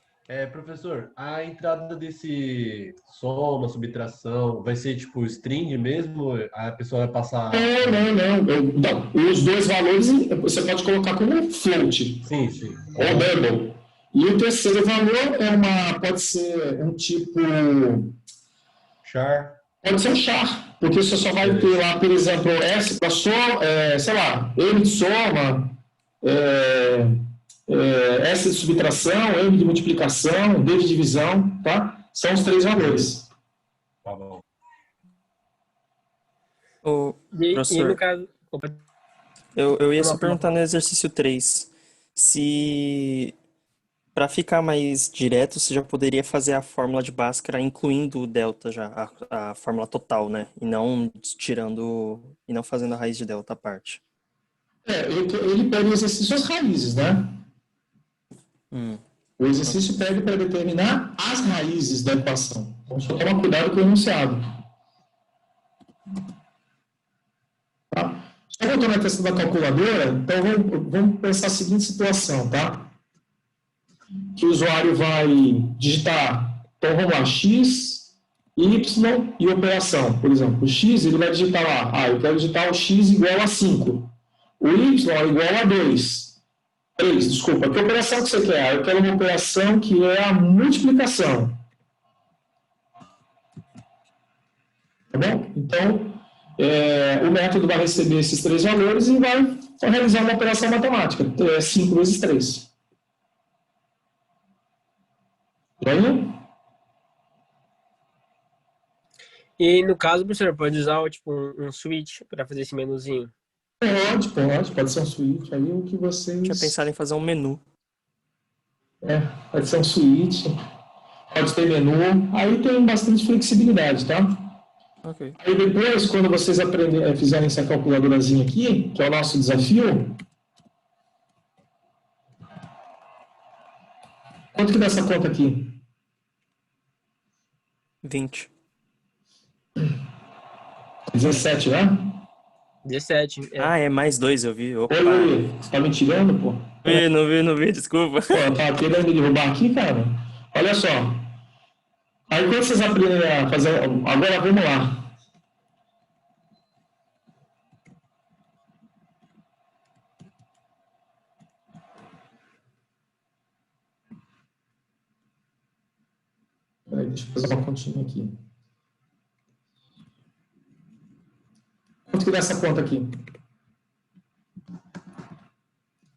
Professor, a entrada desse soma, subtração, vai ser tipo string mesmo? A pessoa vai passar... Não. Os 2 valores você pode colocar como float. Sim. Ou double. E o terceiro valor pode ser um tipo... Char. Pode ser um char, porque você só vai ter lá, por exemplo, S para soma, sei lá, M de soma, S de subtração, M de multiplicação, D de divisão, tá? São os 3 valores. Tá bom. Professor, e no caso... eu ia só perguntar no exercício 3, se para ficar mais direto, você já poderia fazer a fórmula de Bhaskara incluindo o delta já, a fórmula total, né? E não fazendo a raiz de delta à parte. Ele pega o exercício as raízes, né? O exercício pede para determinar as raízes da equação. Então, só toma cuidado com o enunciado. Tá? Só voltando à questão da calculadora, então vamos pensar a seguinte situação, tá? Que o usuário vai digitar, então vamos lá, x, y e operação. Por exemplo, o x, ele vai digitar lá, eu quero digitar o x igual a 5. O y igual a 2. 3, desculpa. Que operação que você quer? Eu quero uma operação que é a multiplicação. Tá bom? Então, o método vai receber esses 3 valores e vai realizar uma operação matemática. 5 vezes 3. Ganha? E no caso, professor, pode usar tipo um switch para fazer esse menuzinho? Pode ser um switch. Aí o que vocês... Tinha pensado em fazer um menu. Pode ser um switch, pode ter menu. Aí tem bastante flexibilidade, tá? Ok. Aí depois, quando vocês fizerem essa calculadorazinha aqui, que é o nosso desafio, quanto que dá essa conta aqui? 20. 17, né? 17. É mais 2, eu vi. Opa. Oi, você tá me tirando, pô? Não vi, desculpa. Pô, tá querendo me derrubar aqui, cara? Olha só. Aí quando vocês aprendem a fazer... Agora vamos lá. Peraí, deixa eu fazer uma continha aqui. Quanto que dá essa conta aqui?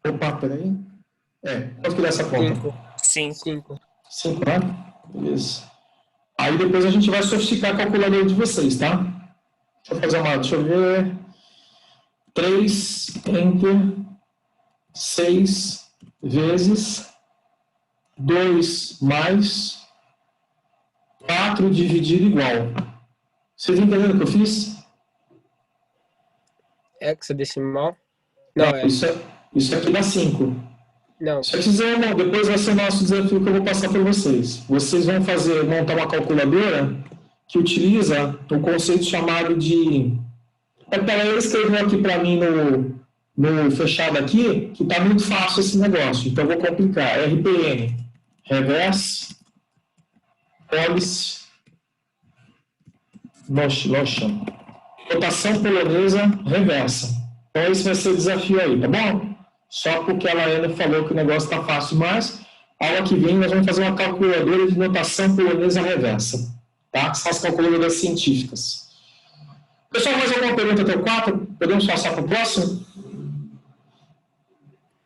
Opa, peraí. Quanto que dá essa conta? 5. 5, né? Beleza. Aí depois a gente vai sofisticar a calculadora de vocês, tá? Deixa eu ver. 3, enter, 6 vezes 2 mais 4 dividido igual. Vocês entenderam o que eu fiz? Hexadecimal? Não, Isso aqui dá 5. Não. Se eu quiser, depois vai ser o nosso desafio que eu vou passar para vocês. Vocês vão montar uma calculadora que utiliza o conceito chamado de... Ele escreveu aqui para mim no fechado aqui, que está muito fácil esse negócio. Então, eu vou complicar. RPN, Reverse, Policy, Notion. Rotação polonesa reversa. Então, esse vai ser o desafio aí, tá bom? Só porque a Laiana falou que o negócio está fácil, mas aula que vem nós vamos fazer uma calculadora de notação polonesa reversa. Tá? São as calculadoras científicas. Pessoal, mais alguma pergunta até o 4? Podemos passar para o próximo?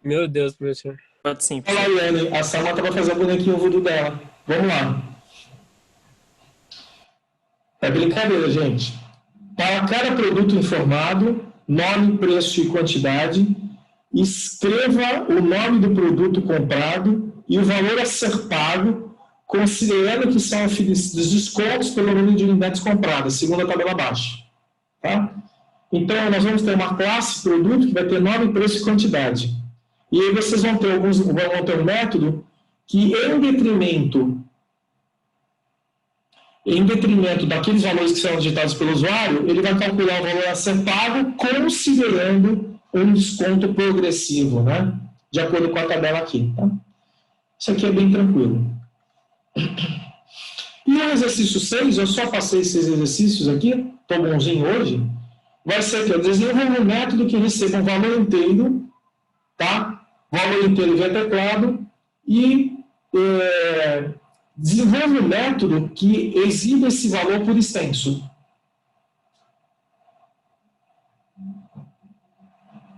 Meu Deus, professor. Pode sim. Olha lá, Yane, a Samanta vai fazer o bonequinho voodoo dela. Vamos lá. É brincadeira, gente. Para cada produto informado, nome, preço e quantidade, escreva o nome do produto comprado e o valor a ser pago, considerando que são oferecidos descontos pelo número de unidades compradas, segundo a tabela abaixo. Tá? Então, nós vamos ter uma classe produto que vai ter nome, preço e quantidade. E aí vocês vão ter um método que, em detrimento daqueles valores que serão digitados pelo usuário, ele vai calcular o valor a ser pago considerando um desconto progressivo, né? De acordo com a tabela aqui. Tá? Isso aqui é bem tranquilo. E o exercício 6, eu só passei esses exercícios aqui, estou bonzinho hoje, vai ser que eu desenvolvo um método que receba um valor inteiro, tá? Valor inteiro via teclado, e desenvolve um método que exiba esse valor por extenso.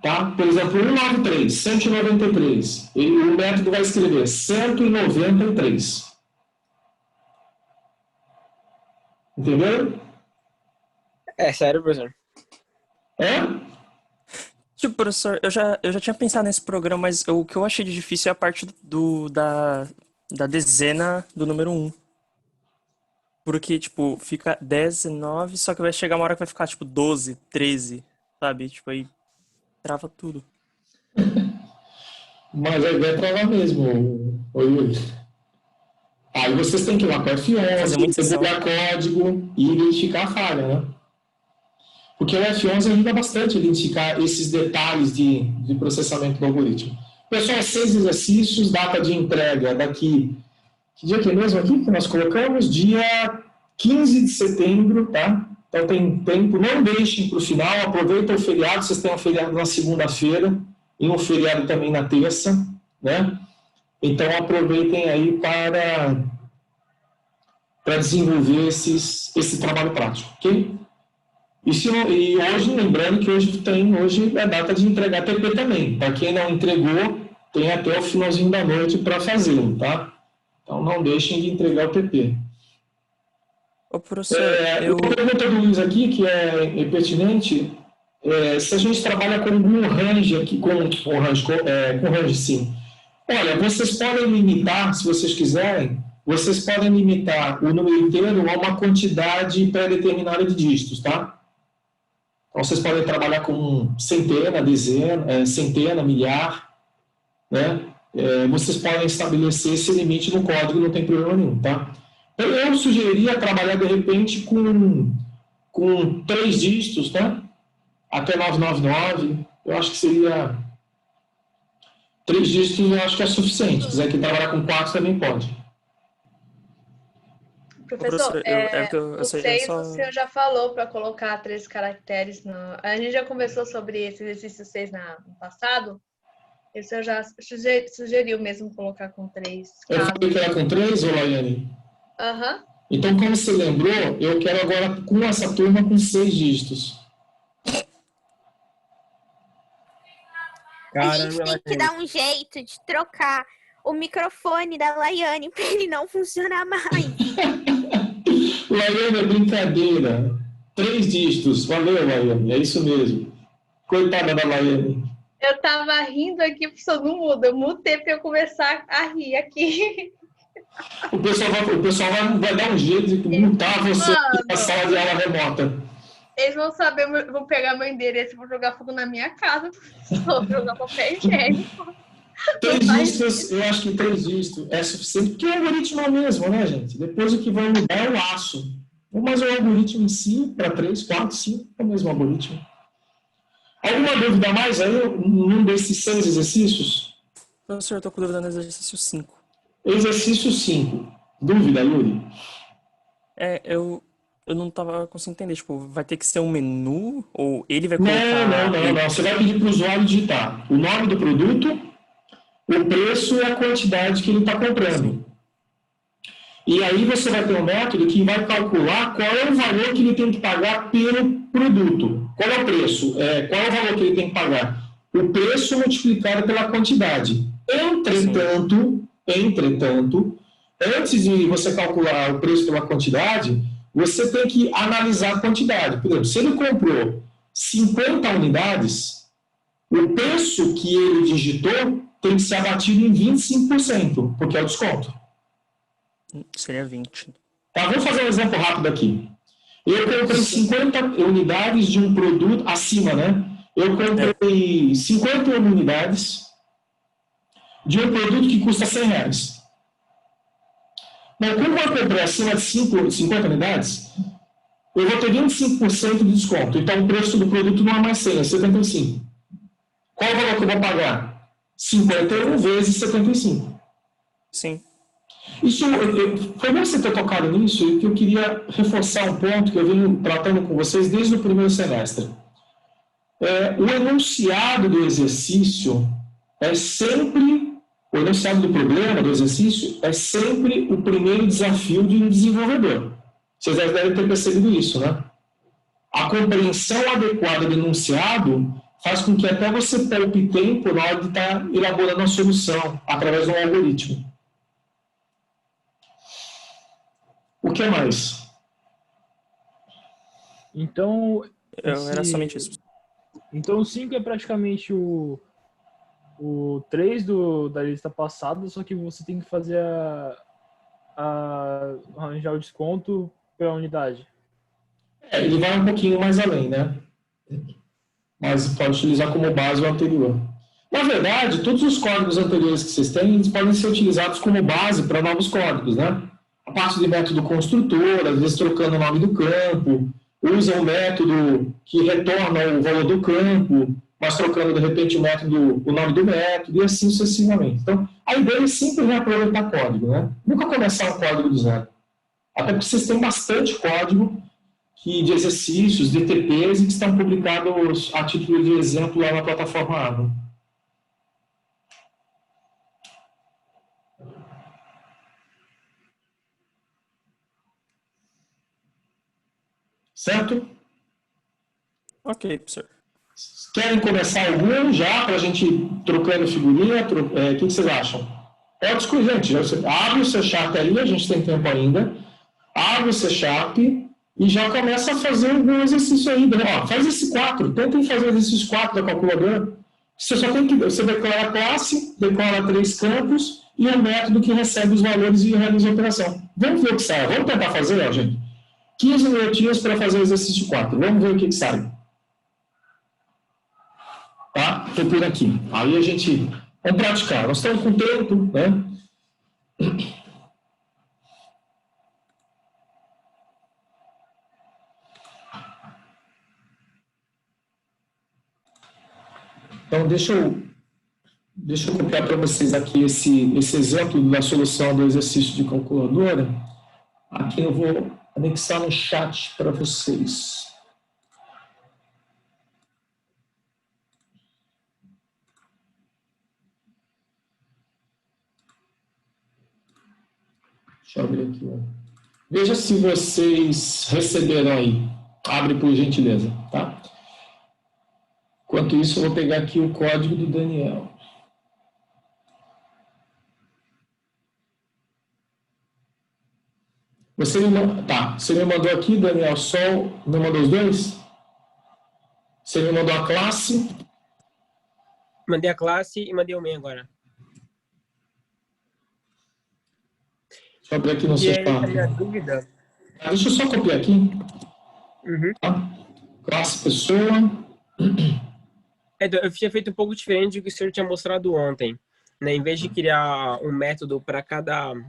Tá? Por exemplo, 193, 193. O método vai escrever 193. Entendeu? É sério, professor? É? Tipo, professor, eu já tinha pensado nesse programa, mas o que eu achei de difícil é a parte da dezena do número 1. Porque, tipo, fica 10, 9, só que vai chegar uma hora que vai ficar, tipo, 12, 13, sabe? Tipo, aí trava tudo. Mas aí vai travar mesmo, Yuri. Aí vocês têm que ir lá para Fazer muita F11, sessão. pegar código e identificar a falha, né? Porque o F11 ajuda bastante a identificar esses detalhes de processamento do algoritmo. Pessoal, 6 exercícios, data de entrega daqui. Que dia que é mesmo aqui que nós colocamos? Dia 15 de setembro, tá? Então tem tempo, não deixem para o final, aproveitem o feriado, vocês têm um feriado na segunda-feira e um feriado também na terça, né? Então aproveitem aí para desenvolver esse trabalho prático, ok? E hoje, lembrando que hoje é a data de entregar TP também. Para quem não entregou, tem até o finalzinho da noite para fazê-lo, tá? Então não deixem de entregar o TP. Ô, professor, Uma pergunta do Luiz aqui, que é pertinente, se a gente trabalha com algum range aqui, com range sim. Olha, vocês podem limitar, se vocês quiserem, vocês podem limitar o número inteiro a uma quantidade pré-determinada de dígitos, tá? Então, vocês podem trabalhar com centena, dezena, centena, milhar, né? Vocês podem estabelecer esse limite no código, não tem problema nenhum, tá? Então, eu sugeriria trabalhar, de repente, com 3 dígitos, né? Até 999, eu acho que seria... 3 dígitos eu acho que é suficiente. Se quiser trabalhar com 4, também pode. Professor, eu o sei, 6 só... o senhor já falou para colocar 3 caracteres. A gente já conversou sobre esse exercício 6 no passado. E o senhor já sugeriu mesmo colocar com 3. Eu falei que era com 3, Laiane? Aham. Então, como você lembrou, eu quero agora com essa turma com 6 dígitos. A gente tem que dar um jeito de trocar o microfone da Laiane para ele não funcionar mais. Laiane, é brincadeira. 3 dígitos. Valeu, Laiane. É isso mesmo. Coitada da Laiane. Eu tava rindo aqui, professor, não muda. Eu mutei para eu começar a rir aqui. O pessoal vai dar um jeito de mutar você na sala de aula remota. Eles vão saber, vão pegar meu endereço e vão jogar fogo na minha casa, professor. Jogar papel higiênico. 3 dígitos, eu acho que 3 dígitos é suficiente, porque o algoritmo é o mesmo, né, gente? Depois o que vai mudar é o laço. Mas o algoritmo em si, para 3, 4, 5, é o mesmo algoritmo. Alguma dúvida a mais aí, num desses 6 exercícios? Professor, eu estou com dúvida no exercício 5. Exercício 5. Dúvida, Yuri? Eu não estava conseguindo entender. Tipo, vai ter que ser um menu? Ou ele vai colocar... Não. Você vai pedir para o usuário digitar o nome do produto, o preço e a quantidade que ele está comprando. E aí você vai ter um método que vai calcular qual é o valor que ele tem que pagar pelo produto. Qual é o preço? Qual é o valor que ele tem que pagar? o preço multiplicado pela quantidade. Entretanto, antes de você calcular o preço pela quantidade, você tem que analisar a quantidade. Por exemplo, se ele comprou 50 unidades, o preço que ele digitou tem que ser abatido em 25%, porque é o desconto. Seria 20. Tá, vamos fazer um exemplo rápido aqui. Eu comprei 50 unidades de um produto acima, né? Eu comprei 50 unidades de um produto que custa R$100. Mas como eu comprei acima de 50 unidades, eu vou ter 25% de desconto. Então o preço do produto não é mais 100, é 75. Qual o valor que eu vou pagar? 51 vezes 75. Sim. Isso, foi bom você ter tocado nisso, que eu queria reforçar um ponto que eu venho tratando com vocês desde o primeiro semestre. O enunciado do exercício é sempre, o enunciado do problema, do exercício, é sempre o primeiro desafio de um desenvolvedor. Vocês devem ter percebido isso, né? A compreensão adequada do enunciado faz com que até você poupe tempo na hora de estar elaborando a solução através de um algoritmo. O que mais? Então, Era somente isso. Então o 5 é praticamente o 3 da lista passada, só que você tem que fazer arranjar o desconto pela unidade. Ele vai um pouquinho mais além, né? Mas pode utilizar como base o anterior. Na verdade, todos os códigos anteriores que vocês têm, eles podem ser utilizados como base para novos códigos, né? A parte de método construtor, às vezes trocando o nome do campo, usa um método que retorna o valor do campo, mas trocando, de repente, o nome do método, e assim sucessivamente. Então, a ideia é sempre reaproveitar código, né? Nunca começar um código do zero. Até porque vocês têm bastante código de exercícios, de TPs, e que estão publicados a título de exemplo lá na plataforma Ava. Certo? Ok, professor. Querem começar algum já, para a gente ir trocando figurinha? O que vocês acham? Pode escolher, gente. Abre o C Sharp ali, a gente tem tempo ainda. Abre o C Sharp e já começa a fazer algum exercício aí. Ó, faz esse 4. Tentem fazer o exercício 4 da calculadora. Você só tem que... Você declara a classe, declara 3 campos e um método que recebe os valores e realiza a operação. Vamos ver o que sai. Vamos tentar fazer, ó, gente. 15 minutinhos para fazer o exercício 4. Vamos ver o que sai. Tá? Estou por aqui. Aí a gente... Vamos praticar. Nós estamos com tempo, né? Então, deixa eu copiar para vocês aqui esse exemplo da solução do exercício de calculadora. Aqui eu vou anexar no chat para vocês. Deixa eu abrir aqui. Veja se vocês receberam aí. Abre por gentileza, tá? Enquanto isso, eu vou pegar aqui o código do Daniel. Você me mandou aqui, Daniel, só... Não mandou os dois? Você me mandou a classe? Mandei a classe e mandei o main agora. Deixa eu abrir aqui no seu a minha dúvida... Deixa eu só copiar aqui. Uhum. Tá? Classe pessoa. Eu tinha feito um pouco diferente do que o senhor tinha mostrado ontem. Né? Em vez de criar um método para cada um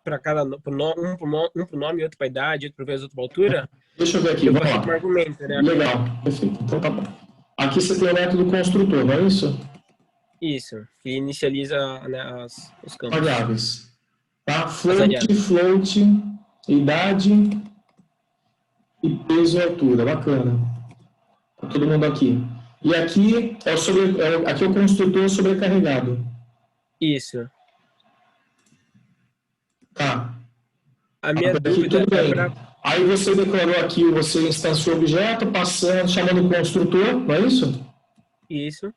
para o nome, outro para a idade, outro para vez, outro para a altura. Deixa eu ver aqui, vamos lá. Um argumento, né? Legal, perfeito. Então tá bom. Aqui você tem o método construtor, não é isso? Isso, que inicializa, né, os campos. Variáveis. Tá? Float, idade e peso e altura. Bacana. Tá todo mundo aqui. E aqui aqui é o construtor sobrecarregado. Isso. Tá. A minha aqui, dúvida tudo bem. é Aí você declarou aqui, você instanciou o objeto, chamando o construtor, não é isso? Isso.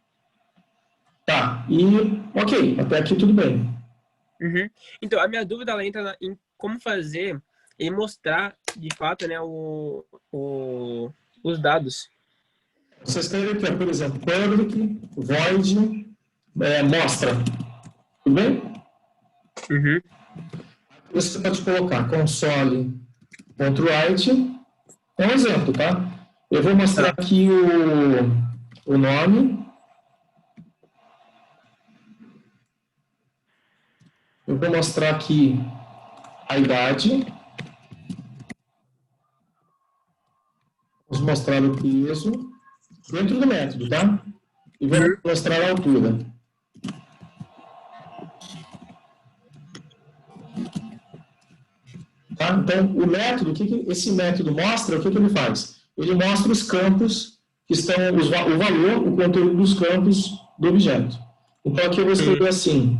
Tá, e ok, até aqui tudo bem. Uhum. Então, a minha dúvida ela entra em como fazer e mostrar, de fato, né, os dados. Você escreve aqui, ó, por exemplo, public, void, mostra. Tudo bem? Uhum. Você pode colocar console.write. É um exemplo, tá? Eu vou mostrar aqui o nome. Eu vou mostrar aqui a idade. Vamos mostrar o peso dentro do método, tá? E vou mostrar a altura. Tá? Então, o método, esse método mostra, o que ele faz? Ele mostra os campos que estão, o valor, o conteúdo dos campos do objeto. Então, aqui eu vou escrever assim,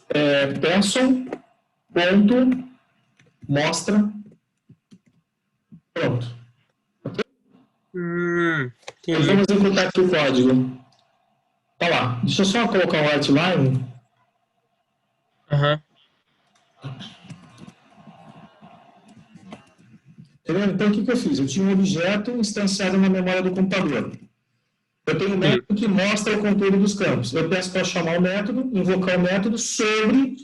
person.mostra, pronto. Nós vamos executar aqui o código. Tá lá. Deixa eu só colocar o outline. Uhum. Então, o que eu fiz? Eu tinha um objeto instanciado na memória do computador. Eu tenho um método que mostra o conteúdo dos campos. Eu peço para chamar o método, invocar o método sobre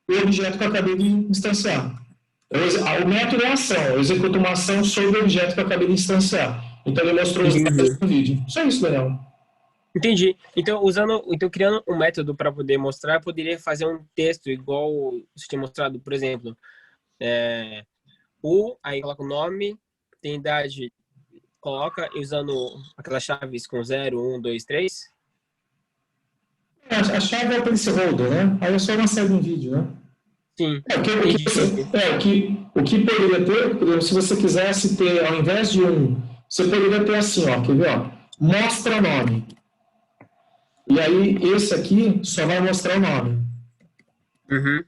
o objeto que eu acabei de instanciar. O método é a ação. Eu executo uma ação sobre o objeto que eu acabei de instanciar. Então, ele mostrou os dados no vídeo. Só isso, Daniel. Entendi. Então, criando um método para poder mostrar, eu poderia fazer um texto igual você tinha mostrado, por exemplo, aí coloca o nome, tem idade, coloca usando aquelas chaves com 0, 1, 2, 3. A chave é o placeholder, né? Aí é só uma série em vídeo, né? Sim. O que poderia ter, por exemplo, se você quisesse ter, ao invés de você poderia ter assim, ó, quer ver, ó? Mostra nome. E aí, esse aqui só vai mostrar o nome. Uhum.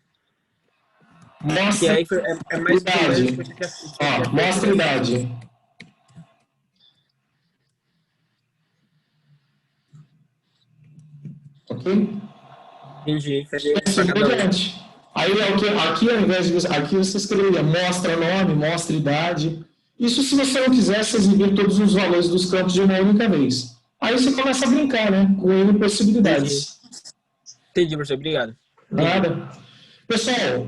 Mostra e aí é mais idade. Mostra a idade. Ok? Entendi. Aí, aqui, ao invés de aqui você escreveria mostra nome, mostra idade. Isso se você não quisesse exibir todos os valores dos campos de uma única vez. Aí você começa a brincar, né? Com N possibilidades. Entendi, professor. Obrigado. Nada. Pessoal,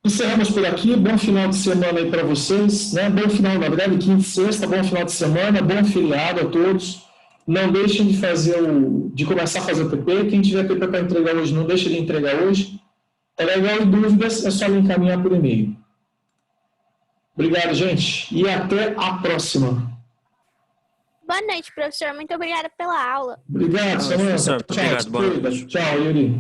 encerramos por aqui. Bom final de semana aí para vocês. Né? Bom final, na verdade, quinta e sexta. Bom final de semana. Bom feriado a todos. Não deixem de começar a fazer o PP. Quem tiver PP para entregar hoje, não deixe de entregar hoje. Tá legal? E dúvidas, é só me encaminhar por e-mail. Obrigado, gente. E até a próxima. Boa noite, professor. Muito obrigada pela aula. Obrigado, Samanta. Professor, obrigado. Boa noite. Tchau, Yuri.